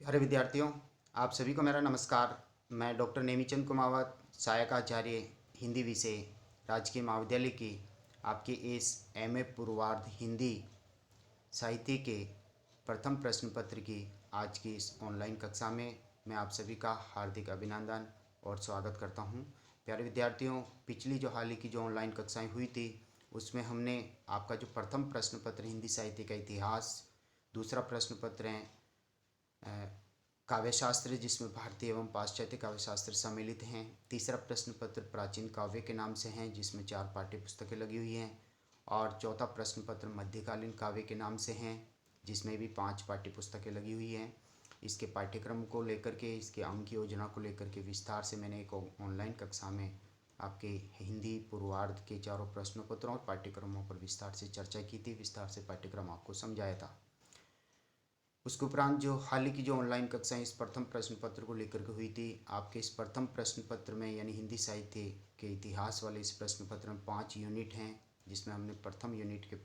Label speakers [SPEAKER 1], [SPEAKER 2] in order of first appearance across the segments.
[SPEAKER 1] प्यारे विद्यार्थियों, आप सभी को मेरा नमस्कार। मैं डॉक्टर नेमीचंद कुमावत, सहायक आचार्य हिंदी विषय, राजकीय महाविद्यालय की आपके इस एमए पूर्वार्ध हिंदी साहित्य के प्रथम प्रश्न पत्र की आज की इस ऑनलाइन कक्षा में मैं आप सभी का हार्दिक अभिनंदन और स्वागत करता हूं। प्यारे विद्यार्थियों, पिछली जो हाल ही की जो ऑनलाइन कक्षाएं हुई थी उसमें हमने आपका जो प्रथम प्रश्न पत्र हिंदी साहित्य का इतिहास, दूसरा प्रश्न पत्र है काव्यशास्त्र जिसमें भारतीय एवं पाश्चात्य काव्यशास्त्र सम्मिलित हैं, तीसरा प्रश्न पत्र प्राचीन काव्य के नाम से हैं जिसमें 4 पाठ्य पुस्तकें लगी हुई हैं, और चौथा प्रश्न पत्र मध्यकालीन काव्य के नाम से हैं जिसमें भी 5 पाठ्य पुस्तकें लगी हुई हैं। इसके पाठ्यक्रम को लेकर के, इसके अंक योजना को लेकर के विस्तार से मैंने एक ऑनलाइन कक्षा में आपके हिंदी पूर्वार्ध के चारों प्रश्न पत्रों और पाठ्यक्रमों पर विस्तार से चर्चा की थी, विस्तार से पाठ्यक्रम आपको समझाया था। उसके उपरांत जो हाल ही की जो ऑनलाइन कक्षाएं इस प्रथम प्रश्न पत्र को लेकर के हुई थी, आपके इस प्रथम प्रश्न पत्र में यानी हिंदी साहित्य के इतिहास वाले इस प्रश्न पत्र में 5 यूनिट हैं जिसमें हमने प्रथम यूनिट के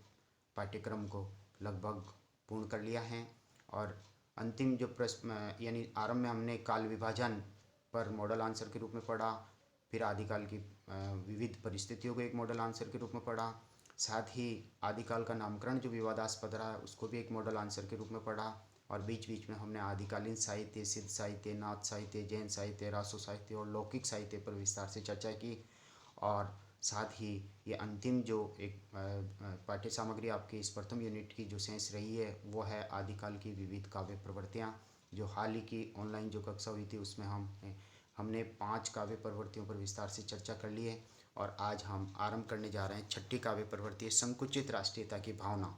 [SPEAKER 1] पाठ्यक्रम को लगभग पूर्ण कर लिया है। और अंतिम जो प्रश्न यानी आरंभ में हमने काल विभाजन पर मॉडल आंसर के रूप में पढ़ा, फिर आदिकाल की विविध परिस्थितियों को एक मॉडल आंसर के रूप में पढ़ा, साथ ही आदिकाल का नामकरण जो विवादास्पद रहा है उसको भी एक मॉडल आंसर के रूप में पढ़ा, और बीच बीच में हमने आदिकालीन साहित्य, सिद्ध साहित्य, नाथ साहित्य, जैन साहित्य, रासो साहित्य और लौकिक साहित्य पर विस्तार से चर्चा की। और साथ ही ये अंतिम जो एक पाठ्य सामग्री आपकी इस प्रथम यूनिट की जो शेष रही है वो है आदिकाल की विविध काव्य प्रवृत्तियाँ। जो हाल ही की ऑनलाइन जो कक्षा हुई थी उसमें हमने 5 काव्य प्रवृत्तियों पर विस्तार से चर्चा कर ली है, और आज हम आरंभ करने जा रहे हैं 6ठी काव्य प्रवृत्ति, संकुचित राष्ट्रीयता की भावना।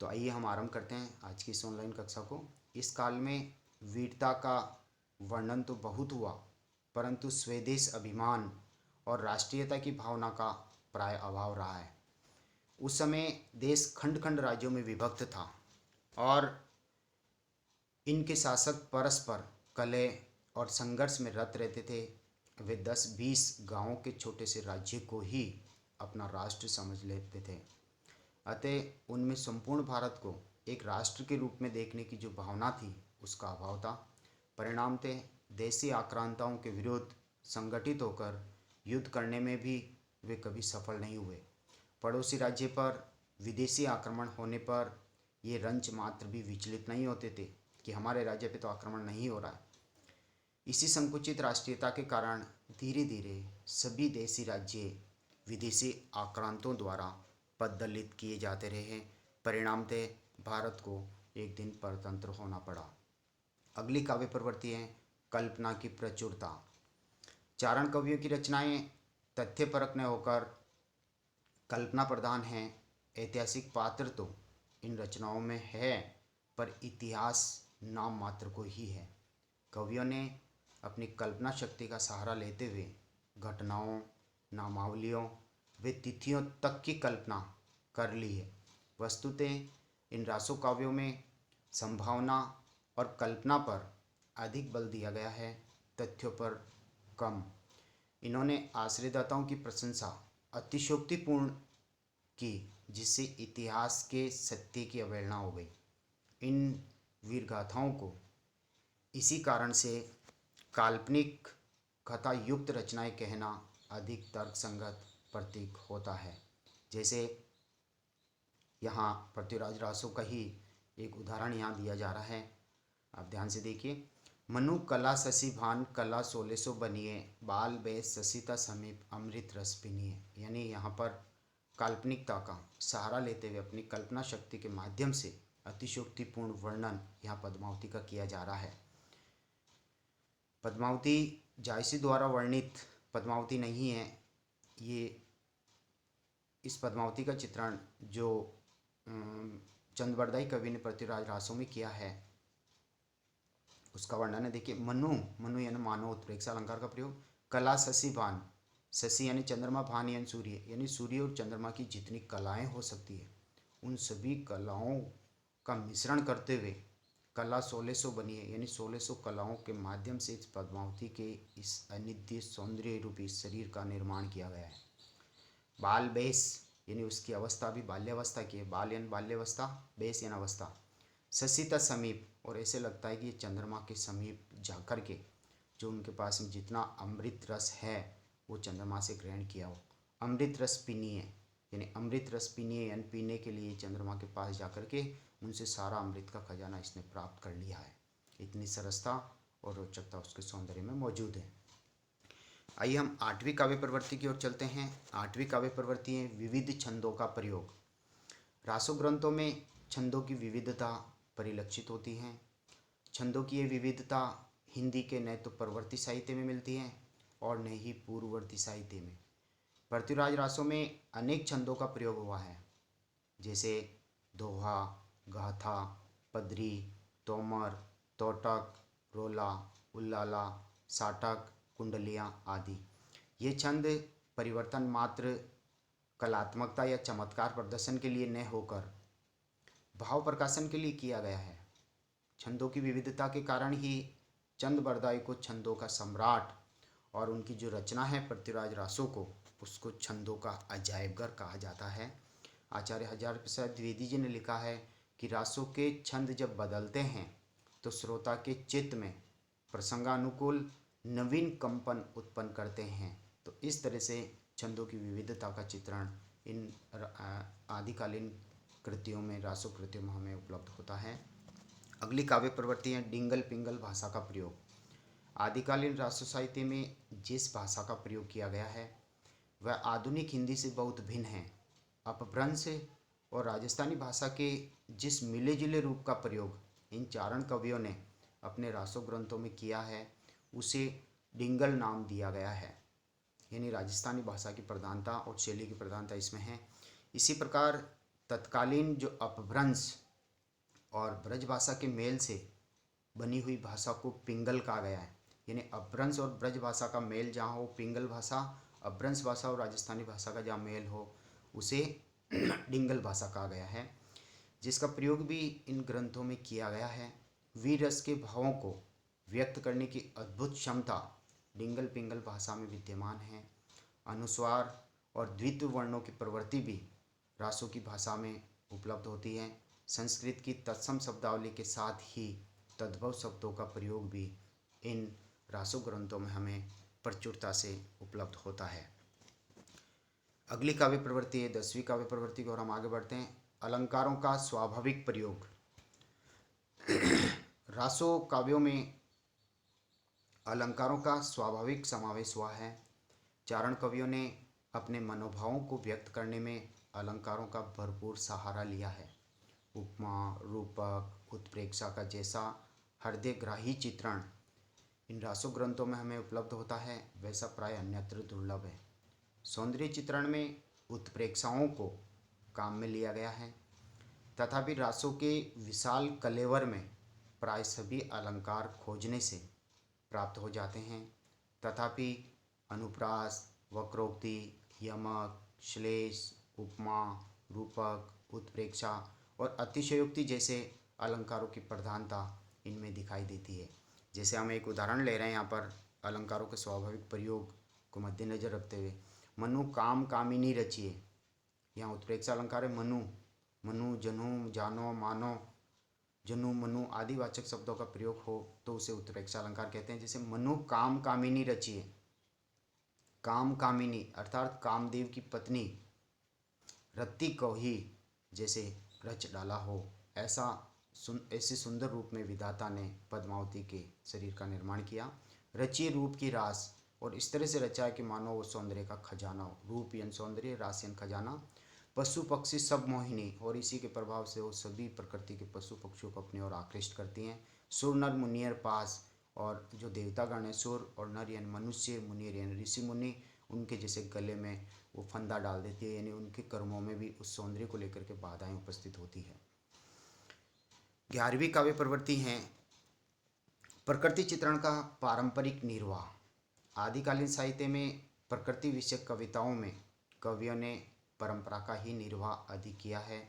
[SPEAKER 1] तो आइए हम आरंभ करते हैं आज की इस ऑनलाइन कक्षा को। इस काल में वीरता का वर्णन तो बहुत हुआ, परंतु स्वदेश अभिमान और राष्ट्रीयता की भावना का प्राय अभाव रहा है। उस समय देश खंड खंड राज्यों में विभक्त था और इनके शासक परस्पर कलह और संघर्ष में रत रहते थे। वे 10-20 गांवों के छोटे से राज्य को ही अपना राष्ट्र समझ लेते थे, अतः उनमें संपूर्ण भारत को एक राष्ट्र के रूप में देखने की जो भावना थी उसका अभाव था। परिणामतः देशी आक्रांताओं के विरुद्ध संगठित होकर युद्ध करने में भी वे कभी सफल नहीं हुए। पड़ोसी राज्य पर विदेशी आक्रमण होने पर ये रंच मात्र भी विचलित नहीं होते थे कि हमारे राज्य पे तो आक्रमण नहीं हो रहा है। इसी संकुचित राष्ट्रीयता के कारण धीरे धीरे सभी देशी राज्य विदेशी आक्रांतों द्वारा पददलित किए जाते रहे। परिणामतः भारत को एक दिन परतंत्र होना पड़ा। अगली काव्य प्रवृत्ति है कल्पना की प्रचुरता। चारण कवियों की रचनाएं तथ्यपरक न होकर कल्पना प्रधान हैं। ऐतिहासिक पात्र तो इन रचनाओं में है, पर इतिहास नाम मात्र को ही है। कवियों ने अपनी कल्पना शक्ति का सहारा लेते हुए घटनाओं, नामावलियों व तिथियों तक की कल्पना कर ली है। वस्तुतः इन रासो काव्यों में संभावना और कल्पना पर अधिक बल दिया गया है, तथ्यों पर कम। इन्होंने आश्रयदाताओं की प्रशंसा अतिशयोक्तिपूर्ण की, जिससे इतिहास के सत्य की अवहेलना हो गई। इन वीरगाथाओं को इसी कारण से काल्पनिक कथा युक्त रचनाएं कहना अधिक तर्कसंगत प्रतीक होता है। जैसे यहाँ पृथ्वीराज रासो का ही एक उदाहरण यहाँ दिया जा रहा है, आप ध्यान से देखिए। मनु कला शशि भान कला 1600 बनिए, बाल बेस शशिता समीप अमृत रस पिनिए। यानी यहाँ पर काल्पनिकता का सहारा लेते हुए अपनी कल्पना शक्ति के माध्यम से अतिशयोक्तिपूर्ण वर्णन यहाँ पद्मावती का किया जा रहा है। पद्मावती जायसी द्वारा वर्णित पद्मावती नहीं है। ये इस पद्मावती का चित्रण जो चंदबरदाई कवि ने पृथ्वीराज रासो में किया है उसका वर्णन है। देखिए, मनु मनु यानी मानव, उत्प्रेक्षा अलंकार का प्रयोग। कला शशि भान, शशि यानी चंद्रमा, भान यानी सूर्य, यानी सूर्य और चंद्रमा की जितनी कलाएं हो सकती है उन सभी कलाओं का मिश्रण करते हुए कला 1600 बनी है, यानी 1600 कलाओं के माध्यम से इस पद्मावती के इस अनित्य सौंदर्य रूपी शरीर का निर्माण किया गया है। बाल बेस यानी उसकी अवस्था भी बाल्यावस्था की है। बाल यानी बाल्यावस्था, बेस यानी अवस्था। शशिता समीप, और ऐसे लगता है कि ये चंद्रमा के समीप जाकर के जो उनके पास में जितना अमृत रस है वो चंद्रमा से ग्रहण किया हो। अमृत रस पीनिए, यानी अमृत रस पीनिए, यानी पीने के लिए चंद्रमा के पास जाकर के उनसे सारा अमृत का खजाना इसने प्राप्त कर लिया है। इतनी सरसता और रोचकता उसके सौंदर्य में मौजूद है। आइए हम 8वीं काव्य प्रवृत्ति की ओर चलते हैं। 8वीं काव्य प्रवृत्ति है विविध छंदों का प्रयोग। रासो ग्रंथों में छंदों की विविधता परिलक्षित होती है। छंदों की ये विविधता हिंदी के न तो परवर्ती साहित्य में मिलती है और न ही पूर्ववर्ती साहित्य में। पृथ्वीराज रासों में अनेक छंदों का प्रयोग हुआ है, जैसे दोहा, गाथा, पदरी, तोमर, तोटक, रोला, उल्लाला, साटक, कुंडलियाँ आदि। ये छंद परिवर्तन मात्र कलात्मकता या चमत्कार प्रदर्शन के लिए न होकर भाव प्रकाशन के लिए किया गया है। छंदों की विविधता के कारण ही चंद बरदाई को छंदों का सम्राट और उनकी जो रचना है पृथ्वीराज रासो को, उसको छंदों का अजायबघर कहा जाता है। आचार्य हजारी प्रसाद द्विवेदी जी ने लिखा है कि रासों के छंद जब बदलते हैं तो श्रोता के चित्त में प्रसंगानुकूल नवीन कंपन उत्पन्न करते हैं। तो इस तरह से छंदों की विविधता का चित्रण इन आदिकालीन कृतियों में, रासो कृतियों में हमें उपलब्ध होता है। अगली काव्य प्रवृत्ति है डिंगल पिंगल भाषा का प्रयोग। आदिकालीन रासो साहित्य में जिस भाषा का प्रयोग किया गया है वह आधुनिक हिंदी से बहुत भिन्न है। अपभ्रंश और राजस्थानी भाषा के जिस मिले जुले रूप का प्रयोग इन चारण कवियों ने अपने रासो ग्रंथों में किया है उसे डिंगल नाम दिया गया है। यानी राजस्थानी भाषा की प्रधानता और शैली की प्रधानता इसमें है। इसी प्रकार तत्कालीन जो अपभ्रंश और ब्रज भाषा के मेल से बनी हुई भाषा को पिंगल कहा गया है। यानी अपभ्रंश और ब्रज भाषा का मेल जहाँ हो पिंगल भाषा, अपभ्रंश भाषा और राजस्थानी भाषा का जहाँ मेल हो उसे डिंगल भाषा कहा गया है, जिसका प्रयोग भी इन ग्रंथों में किया गया है। वीर रस के भावों को व्यक्त करने की अद्भुत क्षमता डिंगल पिंगल भाषा में विद्यमान है। अनुस्वार और द्वित्व वर्णों की प्रवृत्ति भी रासों की भाषा में उपलब्ध होती है। संस्कृत की तत्सम शब्दावली के साथ ही तद्भव शब्दों का प्रयोग भी इन रासो ग्रंथों में हमें प्रचुरता से उपलब्ध होता है। अगली काव्य प्रवृत्ति है 10वीं काव्य प्रवृत्ति की ओर हम आगे बढ़ते हैं। अलंकारों का स्वाभाविक प्रयोग। रासो काव्यों में अलंकारों का स्वाभाविक समावेश हुआ है। चारण कवियों ने अपने मनोभावों को व्यक्त करने में अलंकारों का भरपूर सहारा लिया है। उपमा, रूपक, उत्प्रेक्षा का जैसा हृदयग्राही चित्रण इन रासो ग्रंथों में हमें उपलब्ध होता है, वैसा प्राय अन्यत्र दुर्लभ है। सौंदर्य चित्रण में उत्प्रेक्षाओं को काम में लिया गया है, तथापि रासों के विशाल कलेवर में प्राय सभी अलंकार खोजने से प्राप्त हो जाते हैं। तथापि अनुप्रास, वक्रोक्ति, यमक, श्लेष, उपमा, रूपक, उत्प्रेक्षा और अतिशयोक्ति जैसे अलंकारों की प्रधानता इनमें दिखाई देती है। जैसे हम एक उदाहरण ले रहे हैं यहाँ पर अलंकारों के स्वाभाविक प्रयोग को मद्देनजर रखते हुए, मनु काम कामिनी रचिए, यहाँ उत्प्रेक्षा अलंकार है मनु। मनु, जनु, जानो, मानो, जनु, मनु आदि वाचक शब्दों का प्रयोग हो तो उसे उत्प्रेक्षा अलंकार कहते हैं। जैसे मनु काम कामिनी रचिए, काम कामिनी अर्थात कामदेव की पत्नी रति को ही जैसे रच डाला हो, ऐसे सुंदर रूप में विधाता ने पद्मावती के शरीर का निर्माण किया। रचिए रूप की रास, और इस तरह से रचा है कि मानो वो सौंदर्य का खजाना हो। रूप यानी सौंदर्य, रास यानी खजाना। पशु पक्षी सब मोहिनी, और इसी के प्रभाव से वो सभी प्रकृति के पशु पक्षियों को अपनी ओर आकृष्ट करती हैं। सुर नर मुनियर पास, और जो देवतागण हैं सुर और नर यानी मनुष्य, मुनियर यानी ऋषि मुनि, उनके जैसे गले में वो फंदा डाल देती है, यानी उनके कर्मों में भी उस सौंदर्य को लेकर के बाधाएं उपस्थित होती है। 11वीं काव्य प्रवृत्ति है प्रकृति चित्रण का पारंपरिक निर्वाह। आदिकालीन साहित्य में प्रकृति विषयक कविताओं में कवियों ने परंपरा का ही निर्वाह अधिक किया है।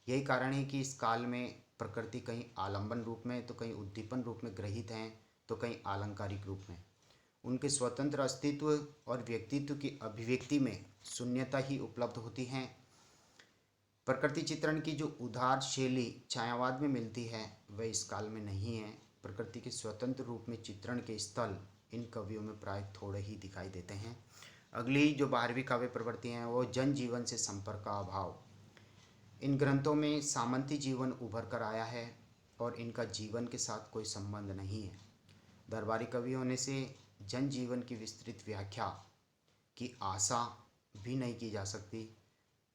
[SPEAKER 1] यही कारण है कि इस काल में प्रकृति कहीं आलंबन रूप में तो कहीं उद्दीपन रूप में ग्रहित हैं तो कहीं आलंकारिक रूप में। उनके स्वतंत्र अस्तित्व और व्यक्तित्व की अभिव्यक्ति में शून्यता ही उपलब्ध होती हैं। प्रकृति चित्रण की जो उदार शैली छायावाद में मिलती है वह इस काल में नहीं है। प्रकृति के स्वतंत्र रूप में चित्रण के स्थल इन कवियों में प्राय थोड़े ही दिखाई देते हैं। अगली जो 12वीं काव्य प्रवृत्ति हैं वो जनजीवन से संपर्क का अभाव। इन ग्रंथों में सामंती जीवन उभर कर आया है और इनका जीवन के साथ कोई संबंध नहीं है। दरबारी कवि होने से जनजीवन की विस्तृत व्याख्या की आशा भी नहीं की जा सकती।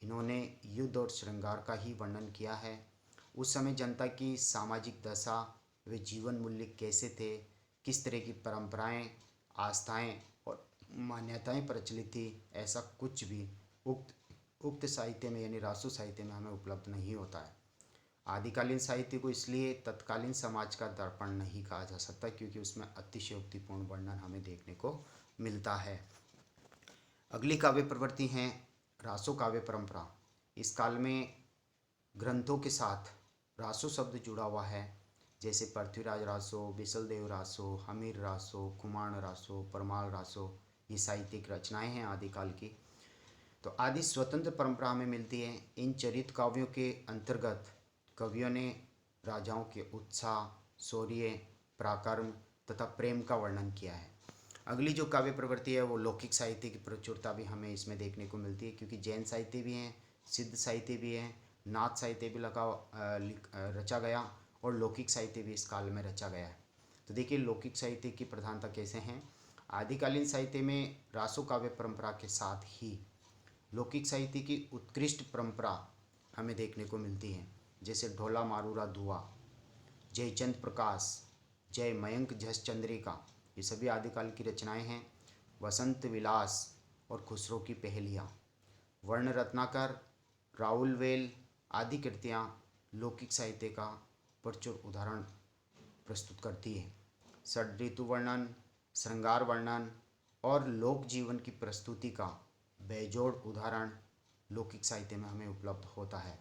[SPEAKER 1] इन्होंने युद्ध और श्रृंगार का ही वर्णन किया है। उस समय जनता की सामाजिक दशा, वे जीवन मूल्य कैसे थे, किस तरह की परंपराएं, आस्थाएं और मान्यताएं प्रचलित थी, ऐसा कुछ भी उक्त साहित्य में यानी रासो साहित्य में हमें उपलब्ध नहीं होता है। आदिकालीन साहित्य को इसलिए तत्कालीन समाज का दर्पण नहीं कहा जा सकता क्योंकि उसमें अतिशयोक्तिपूर्ण वर्णन हमें देखने को मिलता है। अगली काव्य प्रवृत्ति हैं रासो काव्य परंपरा। इस काल में ग्रंथों के साथ रासो शब्द जुड़ा हुआ है, जैसे पृथ्वीराज रासो, बिसलदेव रासो, हमीर रासो, कुमाण रासो, परमाल रासो, ये साहित्यिक रचनाएं हैं आदिकाल की। तो आदि स्वतंत्र परंपरा हमें मिलती है। इन चरित काव्यों के अंतर्गत कवियों ने राजाओं के उत्साह, शौर्य, पराक्रम तथा प्रेम का वर्णन किया है। अगली जो काव्य प्रवृत्ति है वो लौकिक साहित्य की प्रचुरता भी हमें इसमें देखने को मिलती है, क्योंकि जैन साहित्य भी हैं, सिद्ध साहित्य भी हैं, नाथ साहित्य भी रचा गया और लौकिक साहित्य भी इस काल में रचा गया है। तो देखिए लौकिक साहित्य की प्रधानता कैसे हैं। आदिकालीन साहित्य में रासो काव्य परंपरा के साथ ही लौकिक साहित्य की उत्कृष्ट परंपरा हमें देखने को मिलती है, जैसे ढोला मारूरा धुआ, जयचंद प्रकाश, जय मयंक झस चंद्रिका, ये सभी आदिकाल की रचनाएं हैं। वसंत विलास और खुसरो की पहेलियाँ, वर्ण रत्नाकर, राहुल वेल आदि कृतियाँ लौकिक साहित्य का प्रचुर उदाहरण प्रस्तुत करती है। षड ऋतु वर्णन, श्रृंगार वर्णन और लोक जीवन की प्रस्तुति का बेजोड़ उदाहरण लौकिक साहित्य में हमें उपलब्ध होता है।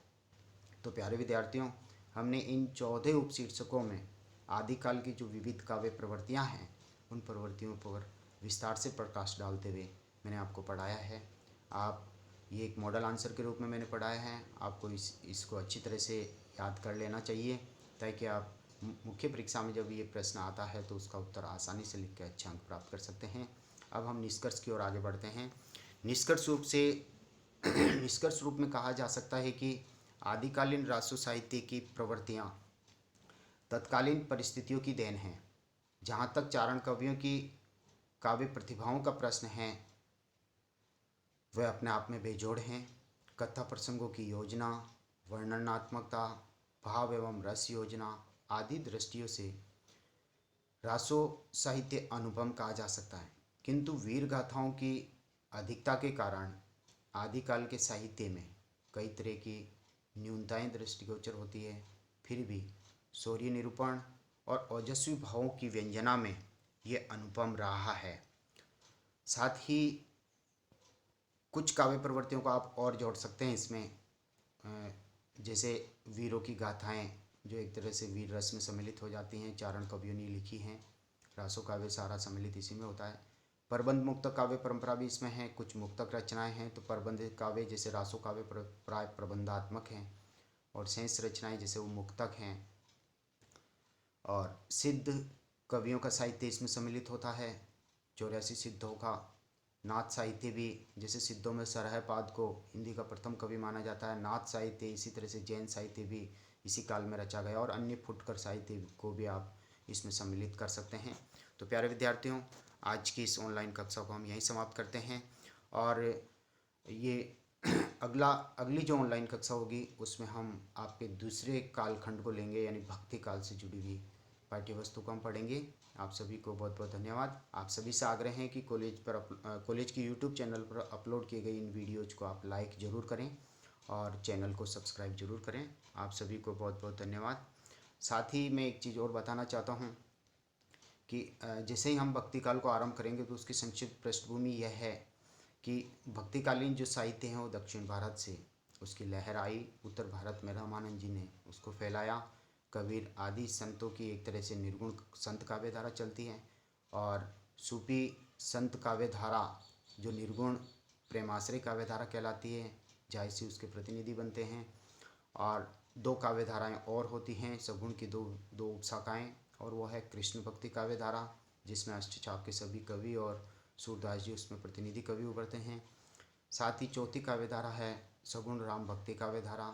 [SPEAKER 1] तो प्यारे विद्यार्थियों, हमने इन 14 उपशीर्षकों में आदिकाल की जो विविध काव्य प्रवृत्तियाँ हैं उन प्रवृत्तियों पर विस्तार से प्रकाश डालते हुए मैंने आपको पढ़ाया है। आप ये एक मॉडल आंसर के रूप में मैंने पढ़ाया है। आपको इसको अच्छी तरह से याद कर लेना चाहिए ताकि आप मुख्य परीक्षा में जब ये प्रश्न आता है तो उसका उत्तर आसानी से लिख के अच्छे अंक प्राप्त कर सकते हैं। अब हम निष्कर्ष की ओर आगे बढ़ते हैं। निष्कर्ष रूप में कहा जा सकता है कि आदिकालीन रासो साहित्य की प्रवृत्तियाँ तत्कालीन परिस्थितियों की देन हैं। जहाँ तक चारण कवियों की काव्य प्रतिभाओं का प्रश्न है वह अपने आप में बेजोड़ हैं। कथा प्रसंगों की योजना, वर्णनात्मकता, भाव एवं रस योजना आदि दृष्टियों से रासो साहित्य अनुपम कहा जा सकता है, किंतु वीर गाथाओं की अधिकता के कारण आदिकाल के साहित्य में कई तरह की न्यूनताएं दृष्टिगोचर होती है। फिर भी शौर्य निरूपण और ओजस्वी भावों की व्यंजना में ये अनुपम रहा है। साथ ही कुछ काव्य प्रवृत्तियों को आप और जोड़ सकते हैं इसमें, जैसे वीरों की गाथाएं जो एक तरह से वीर रस में सम्मिलित हो जाती हैं, चारण कवियों ने लिखी हैं। रासो काव्य सारा सम्मिलित इसी में होता है। प्रबंध मुक्तक काव्य परंपरा भी इसमें है। कुछ मुक्तक रचनाएं हैं तो प्रबंध काव्य जैसे रासो काव्य प्राय प्रबंधात्मक हैं और शेष रचनाएं जैसे वो मुक्तक हैं। और सिद्ध कवियों का साहित्य इसमें सम्मिलित होता है। 84 सिद्धों का नाथ साहित्य भी, जैसे सिद्धों में सरहपाद को हिंदी का प्रथम कवि माना जाता है। नाथ साहित्य इसी तरह से जैन साहित्य भी इसी काल में रचा गया और अन्य फुटकर साहित्य को भी आप इसमें सम्मिलित कर सकते हैं। तो प्यारे विद्यार्थियों, आज की इस ऑनलाइन कक्षा को हम यहीं समाप्त करते हैं और ये अगली जो ऑनलाइन कक्षा होगी उसमें हम आपके दूसरे कालखंड को लेंगे, यानी भक्ति काल से जुड़ी हुई पाठ्य वस्तु को हम पढ़ेंगे। आप सभी को बहुत बहुत धन्यवाद। आप सभी से आग्रह है कि कॉलेज की यूट्यूब चैनल पर अपलोड किए गए इन वीडियोज को आप लाइक ज़रूर करें और चैनल को सब्सक्राइब ज़रूर करें। आप सभी को बहुत बहुत धन्यवाद। साथ ही मैं एक चीज़ और बताना चाहता हूँ कि जैसे ही हम भक्तिकाल को आरंभ करेंगे तो उसकी संक्षिप्त पृष्ठभूमि यह है कि भक्तिकालीन जो साहित्य हैं वो दक्षिण भारत से उसकी लहर आई। उत्तर भारत में रामानंद जी ने उसको फैलाया। कबीर आदि संतों की एक तरह से निर्गुण संत काव्य धारा चलती है और सूफी संत काव्य धारा जो निर्गुण प्रेमाश्रय काव्य धारा कहलाती है। जायसी उसके प्रतिनिधि बनते हैं। और दो काव्य धाराएँ और होती हैं सगुण की, दो उपशाखाएँ, और वो है कृष्ण भक्ति काव्य धारा जिसमें अष्टचाप के सभी कवि और सूरदास जी उसमें प्रतिनिधि कवि उभरते हैं। साथ ही चौथी काव्य धारा है सगुण राम भक्ति काव्य धारा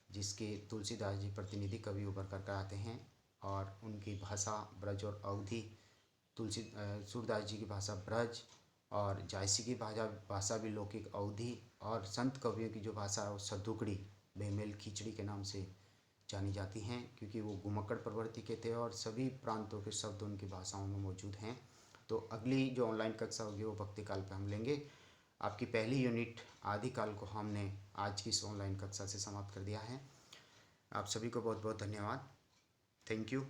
[SPEAKER 1] जिसके तुलसीदास जी प्रतिनिधि कवि उभर कर आते हैं और उनकी भाषा ब्रज और अवधि, सूरदास जी की भाषा ब्रज और जायसी की भाषा भी लौकिक अवधि, और संत कवियों की जो भाषा है वो सदुकड़ी बेमेल खिचड़ी के नाम से जानी जाती हैं क्योंकि वो घुमक्कड़ प्रवृत्ति के थे और सभी प्रांतों के शब्द उनकी भाषाओं में मौजूद हैं। तो अगली जो ऑनलाइन कक्षा होगी वो भक्ति काल पे हम लेंगे। आपकी पहली यूनिट आदिकाल को हमने आज की इस ऑनलाइन कक्षा से समाप्त कर दिया है। आप सभी को बहुत बहुत धन्यवाद। Thank you.